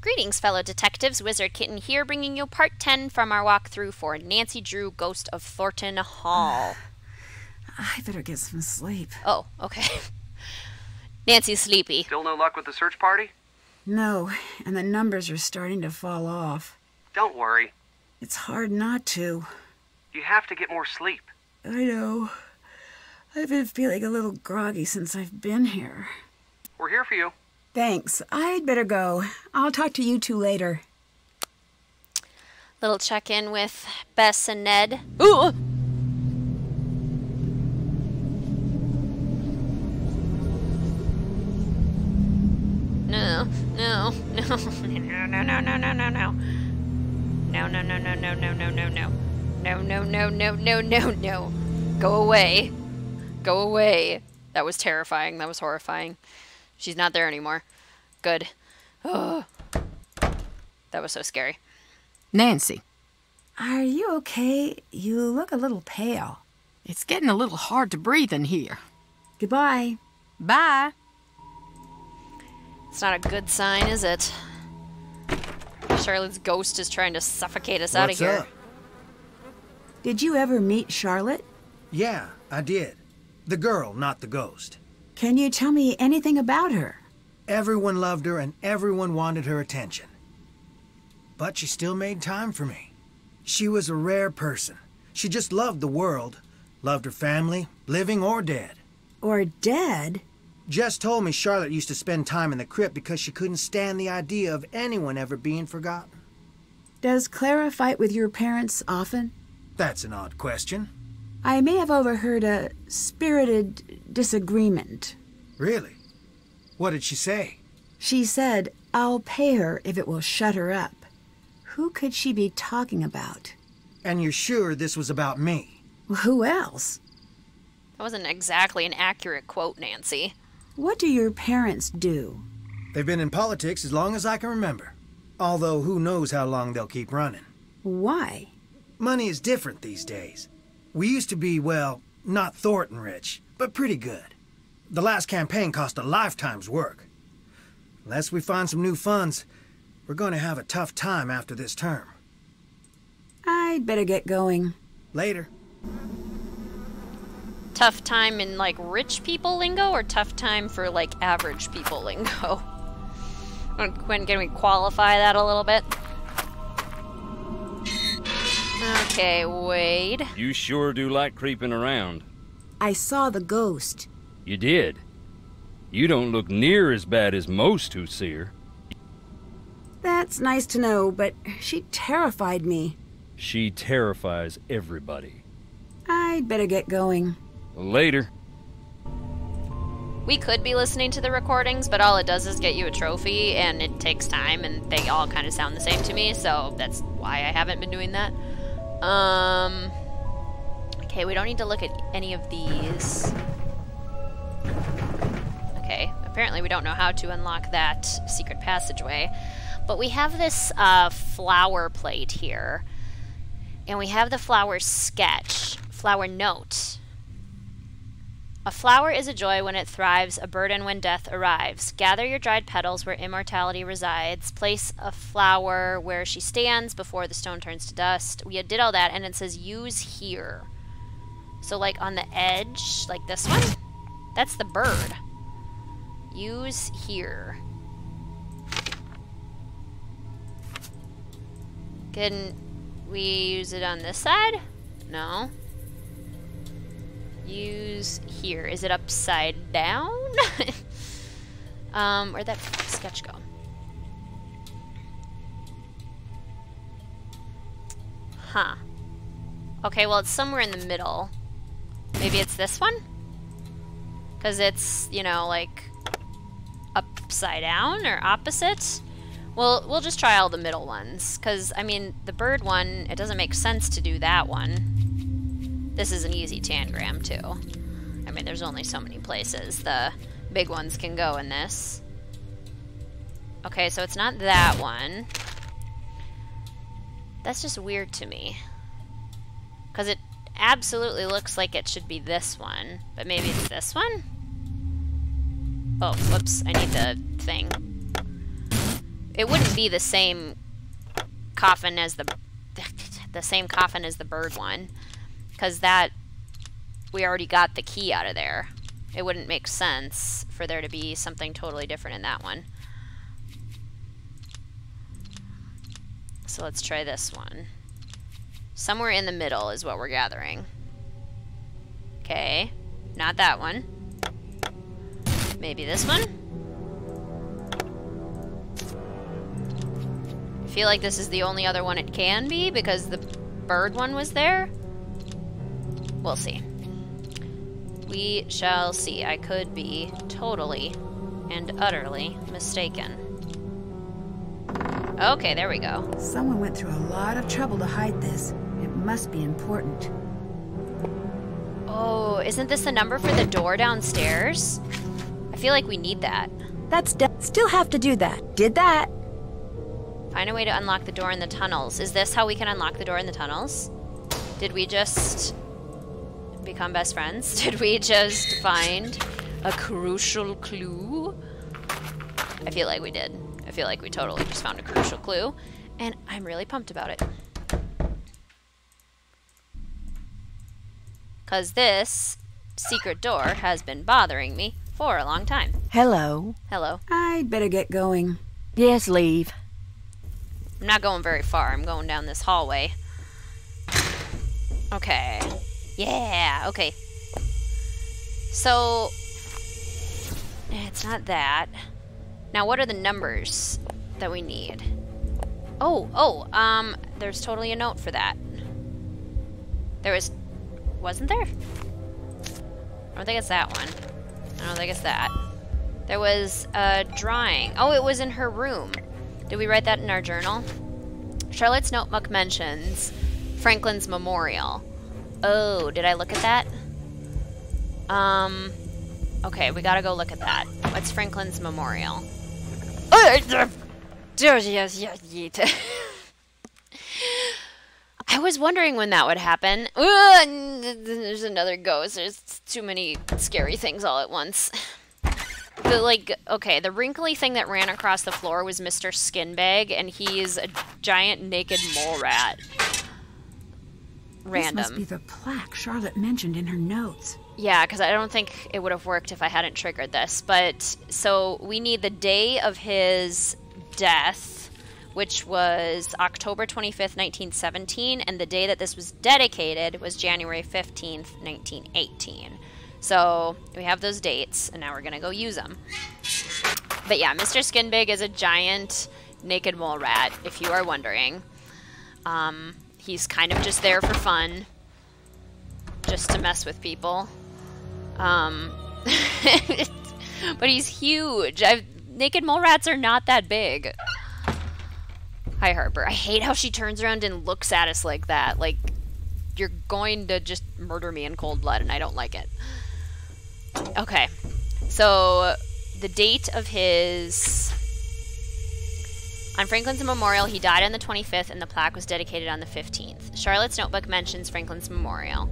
Greetings, fellow detectives. Wizard Kitten here, bringing you part 10 from our walkthrough for Nancy Drew, Ghost of Thornton Hall. I better get some sleep. Oh, okay. Nancy's sleepy. Still no luck with the search party? No, and the numbers are starting to fall off. Don't worry. It's hard not to. You have to get more sleep. I know. I've been feeling a little groggy since I've been here. We're here for you. Thanks. I'd better go. I'll talk to you two later. Little check-in with Bess and Ned. Ooh! No, no, no, no, no, no, no, no, no, no. No, no, no, no, no, no, no, no, no. No, no, no, no, no, no, no. Go away. Go away. That was terrifying. That was horrifying. She's not there anymore. Good. Oh. That was so scary. Nancy. Are you okay? You look a little pale. It's getting a little hard to breathe in here. Goodbye. Bye. It's not a good sign, is it? Charlotte's ghost is trying to suffocate us out of here. What's up? Did you ever meet Charlotte? Yeah, I did. The girl, not the ghost. Can you tell me anything about her? Everyone loved her and everyone wanted her attention. But she still made time for me. She was a rare person. She just loved the world. Loved her family, living or dead. Or dead? Jess told me Charlotte used to spend time in the crypt because she couldn't stand the idea of anyone ever being forgotten. Does Clara fight with your parents often? That's an odd question. I may have overheard a spirited disagreement. Really? What did she say? She said, I'll pay her if it will shut her up. Who could she be talking about? And you're sure this was about me? Well, who else? That wasn't exactly an accurate quote, Nancy. What do your parents do? They've been in politics as long as I can remember. Although who knows how long they'll keep running. Why? Money is different these days. We used to be, well, not Thornton rich, but pretty good. The last campaign cost a lifetime's work. Unless we find some new funds, we're going to have a tough time after this term. I'd better get going. Later. Tough time in, like, rich people lingo, or tough time for, like, average people lingo? Can we qualify that a little bit? Okay, Wade. You sure do like creeping around. I saw the ghost. You did. You don't look near as bad as most who see her. That's nice to know, but she terrified me. She terrifies everybody. I'd better get going. Later. We could be listening to the recordings, but all it does is get you a trophy, and it takes time, and they all kind of sound the same to me, so that's why I haven't been doing that. Okay, we don't need to look at any of these. Okay, apparently we don't know how to unlock that secret passageway. But we have this flower plate here. And we have the flower sketch. Flower note. A flower is a joy when it thrives, a burden when death arrives. Gather your dried petals where immortality resides. Place a flower where she stands before the stone turns to dust. We did all that, and it says use here. So, like, on the edge, like this one? That's the bird. Use here. Can we use it on this side? No. Use here. Is it upside down? Where'd that sketch go? Huh. Okay, well, it's somewhere in the middle. Maybe it's this one? Because it's, you know, like, upside down or opposite? Well, we'll just try all the middle ones. Because, I mean, the bird one, it doesn't make sense to do that one. This is an easy tangram, too. I mean, there's only so many places the big ones can go in this. Okay, so it's not that one. That's just weird to me. Because it absolutely looks like it should be this one. But maybe it's this one? Oh, whoops, I need the thing. it wouldn't be the same coffin as the same coffin as the bird one, because that we already got the key out of there. It wouldn't make sense for there to be something totally different in that one. So let's try this one. Somewhere in the middle is what we're gathering. Okay, not that one. Maybe this one? I feel like this is the only other one it can be because the bird one was there. We'll see. We shall see. I could be totally and utterly mistaken. Okay, there we go. Someone went through a lot of trouble to hide this. It must be important. Oh, isn't this the number for the door downstairs? I feel like we need that. Still have to do that. Did that. Find a way to unlock the door in the tunnels. Is this how we can unlock the door in the tunnels? Did we just become best friends? Did we just find a crucial clue? I feel like we did. I feel like we totally just found a crucial clue, and I'm really pumped about it. Because this secret door has been bothering me for a long time. Hello. Hello. I'd better get going. Yes, leave. I'm not going very far. I'm going down this hallway. Okay. Yeah, okay. So, it's not that. Now, what are the numbers that we need? There's totally a note for that. Wasn't there? I don't think it's that one. I don't think it's that. There was a drawing. Oh, it was in her room. Did we write that in our journal? Charlotte's notebook mentions Franklin's memorial. Oh, did I look at that? Okay, we gotta go look at that. What's Franklin's memorial? I was wondering when that would happen. There's another ghost. There's too many scary things all at once. The wrinkly thing that ran across the floor was Mr. Skinbag, and he's a giant naked mole rat. Random. This must be the plaque Charlotte mentioned in her notes. Yeah, because I don't think it would have worked if I hadn't triggered this. But, so, we need the day of his death, which was October 25th, 1917, and the day that this was dedicated was January 15th, 1918. So, we have those dates, and now we're going to go use them. But yeah, Mr. Skinbig is a giant naked mole rat, if you are wondering. He's kind of just there for fun. Just to mess with people. But he's huge. Naked mole rats are not that big. Hi, Harper. I hate how she turns around and looks at us like that. Like, you're going to just murder me in cold blood, and I don't like it. Okay. So, the date of his... On Franklin's memorial, he died on the 25th, and the plaque was dedicated on the 15th. Charlotte's notebook mentions Franklin's memorial.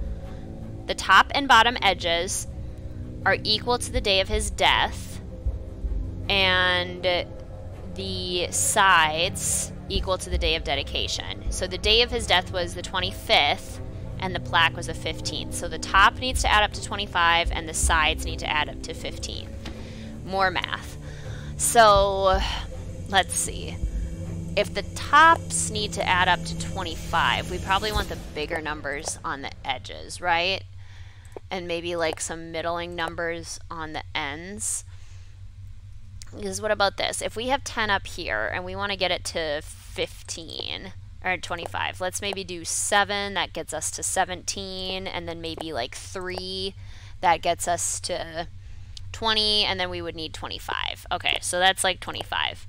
The top and bottom edges are equal to the day of his death, and the sides equal to the day of dedication. So the day of his death was the 25th, and the plaque was the 15th. So the top needs to add up to 25, and the sides need to add up to 15. More math. So, let's see. If the tops need to add up to 25, we probably want the bigger numbers on the edges, right? And maybe like some middling numbers on the ends. Because what about this? If we have 10 up here and we want to get it to 15 or 25, let's maybe do 7. That gets us to 17, and then maybe like 3. That gets us to 20, and then we would need 25. Okay, so that's like 25.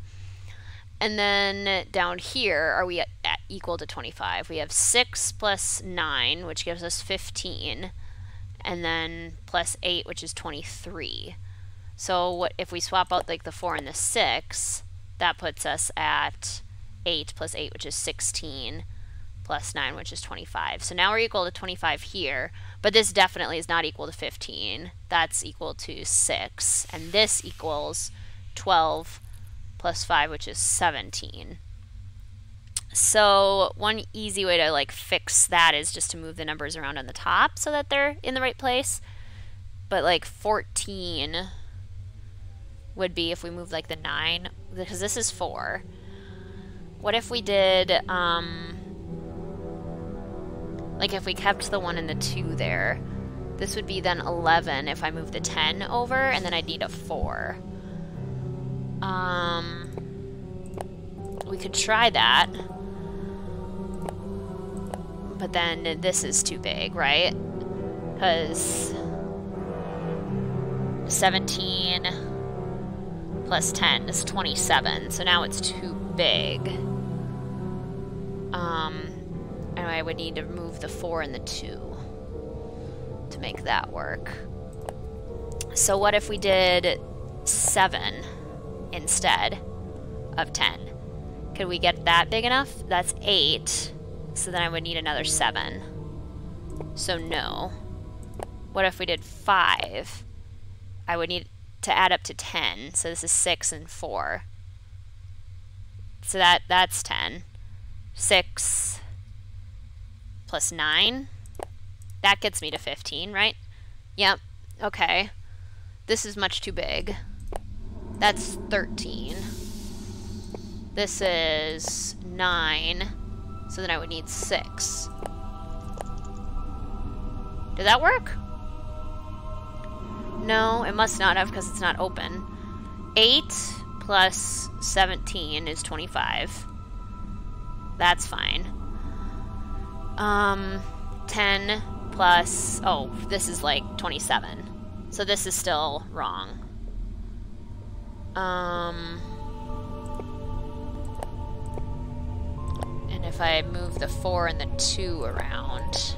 And then down here, are we at equal to 25? We have 6 plus 9, which gives us 15. And then plus 8, which is 23. So what if we swap out like the 4 and the 6, that puts us at 8 plus 8, which is 16, plus 9, which is 25. So now we're equal to 25 here, but this definitely is not equal to 15. That's equal to 6. And this equals 12 plus 5, which is 17. So one easy way to like fix that is just to move the numbers around on the top so that they're in the right place. But like 14 would be if we move like the 9, because this is 4. What if we did, like if we kept the 1 and the 2 there, this would be then 11 if I move the 10 over, and then I'd need a 4. We could try that. But then this is too big, right? Because 17 plus 10 is 27, so now it's too big. And I would need to move the 4 and the 2 to make that work. So what if we did 7 instead of 10? Could we get that big enough? That's 8. So then I would need another 7. So no. What if we did 5? I would need to add up to 10. So this is 6 and 4. So that's 10. 6 plus 9. That gets me to 15, right? Yep. Okay. This is much too big. That's 13. This is 9. So then I would need 6. Did that work? No, it must not have because it's not open. 8 plus 17 is 25. That's fine. 10 plus... Oh, this is like 27. So this is still wrong. And if I move the 4 and the 2 around,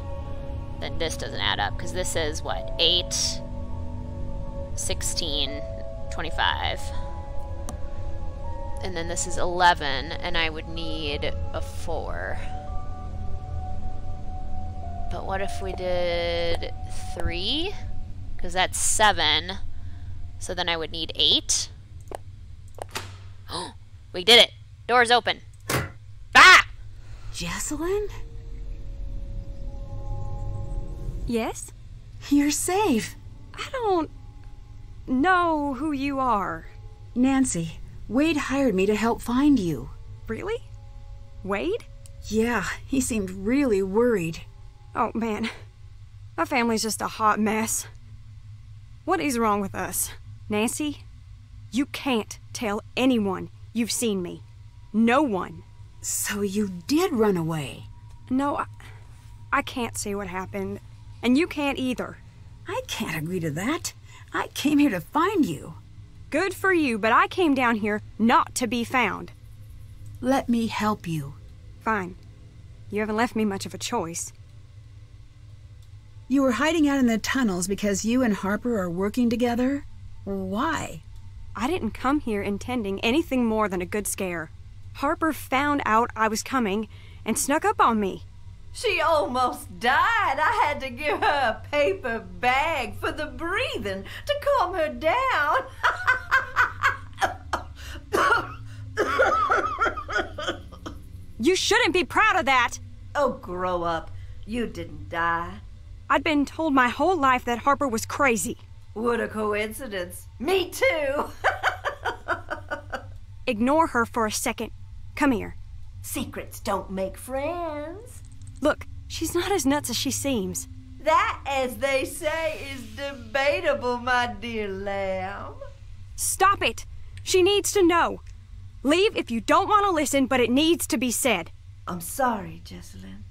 then this doesn't add up, because this is, what, 8, 16, 25. And then this is 11, and I would need a 4. But what if we did 3? Because that's 7. So then I would need 8. Oh, we did it. Door's open. Ah! Jessalyn? Yes? You're safe. I don't know who you are. Nancy, Wade hired me to help find you. Really? Wade? Yeah, he seemed really worried. Oh, man. My family's just a hot mess. What is wrong with us? Nancy, you can't tell anyone you've seen me. No one. So you did run away? No, I can't say what happened. And you can't either. I can't agree to that. I came here to find you. Good for you, but I came down here not to be found. Let me help you. Fine. You haven't left me much of a choice. You were hiding out in the tunnels because you and Harper are working together? Why? I didn't come here intending anything more than a good scare. Harper found out I was coming and snuck up on me. She almost died. I had to give her a paper bag for the breathing to calm her down. You shouldn't be proud of that. Oh, grow up. You didn't die. I'd been told my whole life that Harper was crazy. What a coincidence. Me too. Ignore her for a second. Come here. Secrets don't make friends. Look, she's not as nuts as she seems. That, as they say, is debatable, my dear lamb. Stop it! She needs to know. Leave if you don't want to listen, but it needs to be said. I'm sorry, Jessalyn.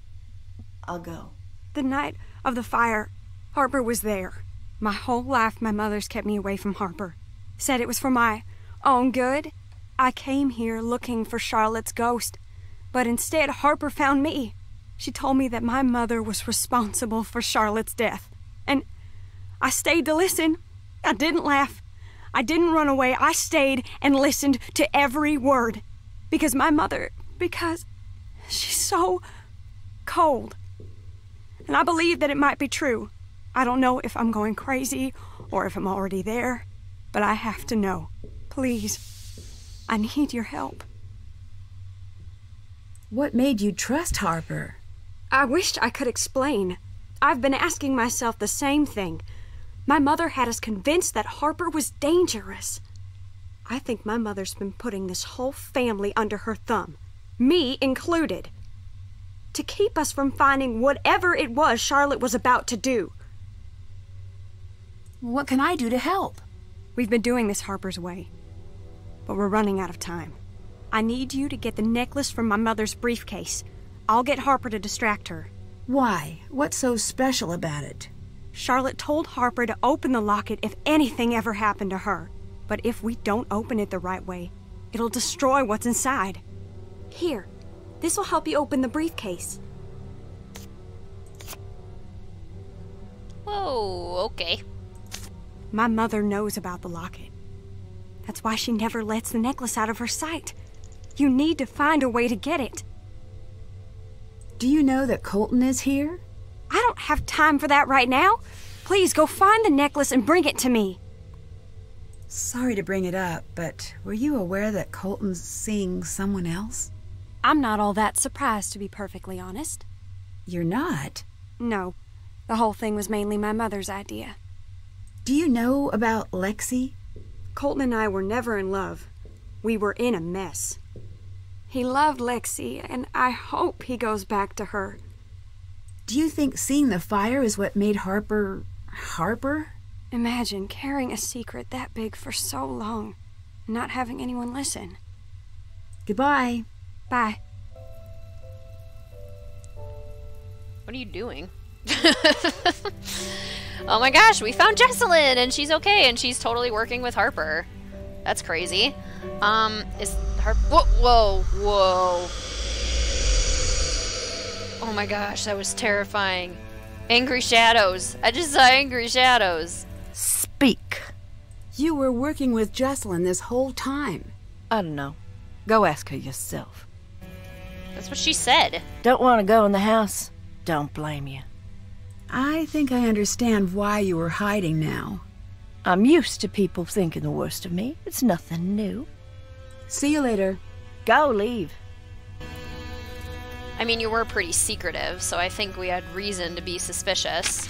I'll go. The night of the fire, Harper was there. My whole life, my mother's kept me away from Harper. Said it was for my own good. I came here looking for Charlotte's ghost, but instead Harper found me. She told me that my mother was responsible for Charlotte's death. And I stayed to listen. I didn't laugh. I didn't run away. I stayed and listened to every word. Because she's so cold. And I believe that it might be true. I don't know if I'm going crazy or if I'm already there, but I have to know. Please. I need your help. What made you trust Harper? I wished I could explain. I've been asking myself the same thing. My mother had us convinced that Harper was dangerous. I think my mother's been putting this whole family under her thumb, me included, to keep us from finding whatever it was Charlotte was about to do. What can I do to help? We've been doing this Harper's way, but we're running out of time. I need you to get the necklace from my mother's briefcase. I'll get Harper to distract her. Why? What's so special about it? Charlotte told Harper to open the locket if anything ever happened to her. But if we don't open it the right way, it'll destroy what's inside. Here, this will help you open the briefcase. Whoa, okay. My mother knows about the locket. That's why she never lets the necklace out of her sight. You need to find a way to get it. Do you know that Colton is here? I don't have time for that right now. Please go find the necklace and bring it to me. Sorry to bring it up, but were you aware that Colton's seeing someone else? I'm not all that surprised, to be perfectly honest. You're not? No. The whole thing was mainly my mother's idea. Do you know about Lexi? Colton and I were never in love. We were in a mess. He loved Lexi, and I hope he goes back to her. Do you think seeing the fire is what made Harper... Imagine carrying a secret that big for so long, and not having anyone listen. Goodbye. Bye. What are you doing? Oh my gosh, we found Jessalyn, and she's okay, and she's totally working with Harper. That's crazy. Is Harper... Whoa. Oh my gosh, that was terrifying. Angry shadows. I just saw angry shadows. Speak. You were working with Jessalyn this whole time. I don't know. Go ask her yourself. That's what she said. Don't want to go in the house? Don't blame you. I think I understand why you were hiding now. I'm used to people thinking the worst of me. It's nothing new. See you later. Go, leave. I mean, you were pretty secretive, so I think we had reason to be suspicious.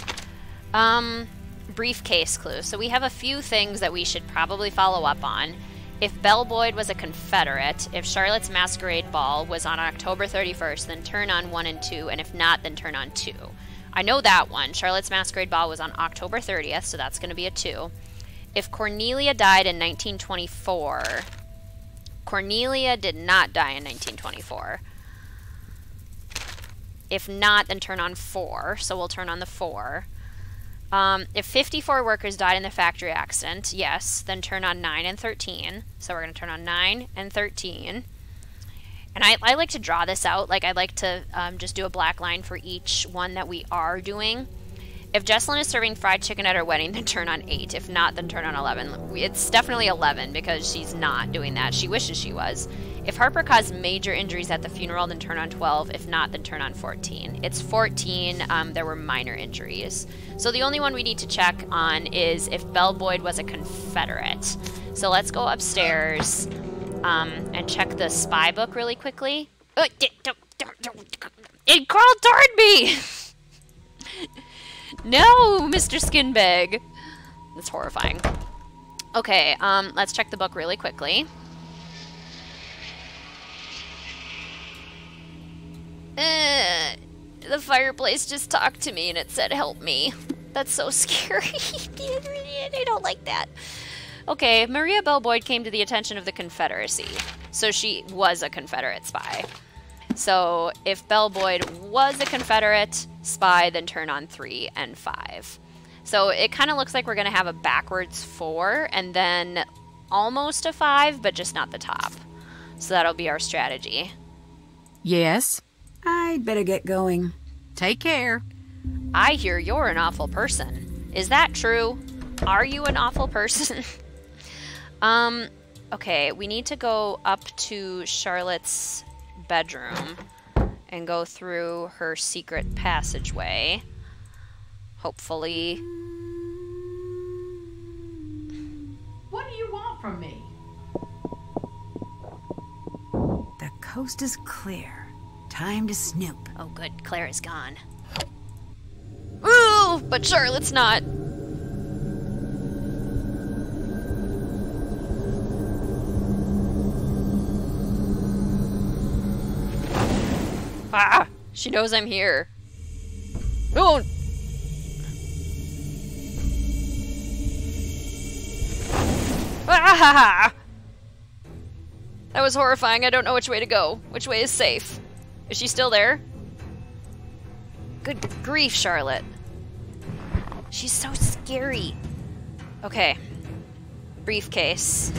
Briefcase clue. So we have a few things that we should probably follow up on. If Belle Boyd was a Confederate, if Charlotte's Masquerade Ball was on October 31st, then turn on 1 and 2, and if not, then turn on 2. I know that one. Charlotte's Masquerade Ball was on October 30th, so that's going to be a 2. If Cornelia died in 1924... Cornelia did not die in 1924. If not, then turn on 4, so we'll turn on the 4. If 54 workers died in the factory accident, yes, then turn on 9 and 13. So we're going to turn on 9 and 13. And I like to draw this out. Like, I like to just do a black line for each one that we are doing. If Jessalyn is serving fried chicken at her wedding, then turn on 8. If not, then turn on 11. It's definitely 11 because she's not doing that. She wishes she was. If Harper caused major injuries at the funeral, then turn on 12. If not, then turn on 14. It's 14. There were minor injuries. So the only one we need to check on is if Belle Boyd was a Confederate. So let's go upstairs and check the spy book really quickly. It crawled toward me! No, Mr. Skinbag. That's horrifying. Okay, let's check the book really quickly. The fireplace just talked to me and it said, help me. That's so scary. I don't like that. Okay, Maria Belle Boyd came to the attention of the Confederacy. So she was a Confederate spy. So if Belle Boyd was a Confederate spy, then turn on 3 and 5. So it kind of looks like we're going to have a backwards 4 and then almost a 5, but just not the top. So that'll be our strategy. Yes? I'd better get going. Take care. I hear you're an awful person. Is that true? Are you an awful person? Okay, we need to go up to Charlotte's bedroom and go through her secret passageway. Hopefully. What do you want from me? coast is clear. Time to snoop. Oh, good. Clara's gone. Ooh, but Charlotte's not. Ah! She knows I'm here. Oh! Ah! That was horrifying. I don't know which way to go. Which way is safe? Is she still there? Good grief, Charlotte. She's so scary. Okay. Briefcase.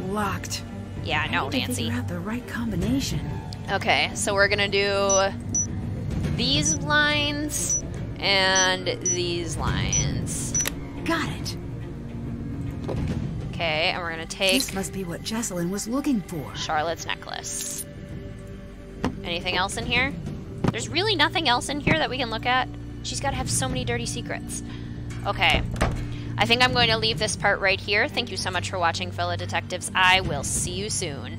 Locked. Yeah, no, I need to Nancy. figure out the right combination. Okay, so we're gonna do these lines and these lines. Got it. Okay, and we're gonna take This must be what Jessalyn was looking for. Charlotte's necklace. Anything else in here? There's really nothing else in here that we can look at. She's gotta have so many dirty secrets. Okay. I think I'm going to leave this part right here. Thank you so much for watching, fellow detectives. I will see you soon.